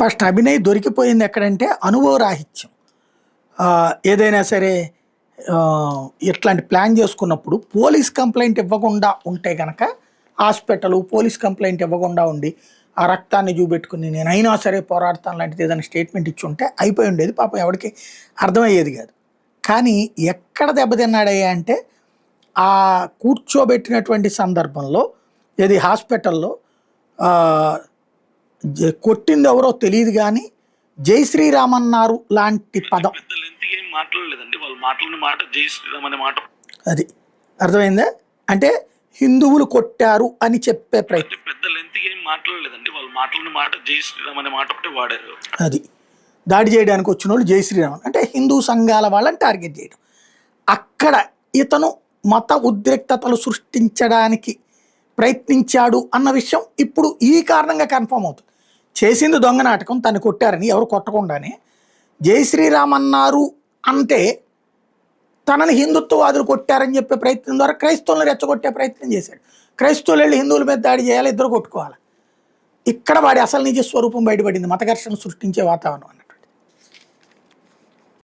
First Abhinay దొరికిపోయింది ఎక్కడంటే అనుభవ రాహిత్యం. ఏదైనా సరే ఇట్లాంటి ప్లాన్ చేసుకున్నప్పుడు పోలీస్ కంప్లైంట్ ఇవ్వకుండా ఉంటే కనుక హాస్పిటల్ పోలీస్ కంప్లైంట్ ఇవ్వకుండా ఉండి ఆ రక్తాన్ని చూపెట్టుకుని నేనైనా సరే పోరాడతాను లాంటిది ఏదైనా స్టేట్మెంట్ ఇచ్చి ఉంటే అయిపోయి ఉండేది, పాపం ఎవరికి అర్థమయ్యేది కాదు. కానీ ఎక్కడ దెబ్బతిన్నాడయ్యా అంటే ఆ కూర్చోబెట్టినటువంటి సందర్భంలో ఇది హాస్పిటల్లో కొట్టింది ఎవరో తెలియదు కానీ జై శ్రీరామ్ అన్నారు లాంటి పదం మాట్లాడలేదండి. వాళ్ళు మాట్లాడిన మాట జై శ్రీరామ్ అనే మాట, అది అర్థమైందా? అంటే హిందువులు కొట్టారు అని చెప్పే ప్రయత్నం. పెద్ద లెంత్ ఏం మాట్లాడలేదండి. వాళ్ళు మాట్లాడిన మాట జై శ్రీరామ్ అనే మాట ఒకటి వాడారు. అది దాడి చేయడానికి వచ్చిన వాళ్ళు జై శ్రీరామ్ అంటే హిందూ సంఘాల వాళ్ళని టార్గెట్ చేయడం. అక్కడ ఇతను మత ఉద్రిక్తతలు సృష్టించడానికి ప్రయత్నించాడు అన్న విషయం ఇప్పుడు ఈ కారణంగా కన్ఫర్మ్ అవుతుంది. చేసింది దొంగ నాటకం, తను కొట్టారని ఎవరు కొట్టకుండానే జై శ్రీరామ్ అన్నారు అంటే తనని హిందుత్వవాదులు కొట్టారని చెప్పే ప్రయత్నం ద్వారా క్రైస్తవులను రెచ్చగొట్టే ప్రయత్నం చేశాడు. క్రైస్తవులు వెళ్ళి హిందువుల మీద దాడి చేయాలి, ఇద్దరు కొట్టుకోవాలి. ఇక్కడ వాడి అసలు నిజ స్వరూపం బయటపడింది, మత ఘర్షణ సృష్టించే వాతావరణం.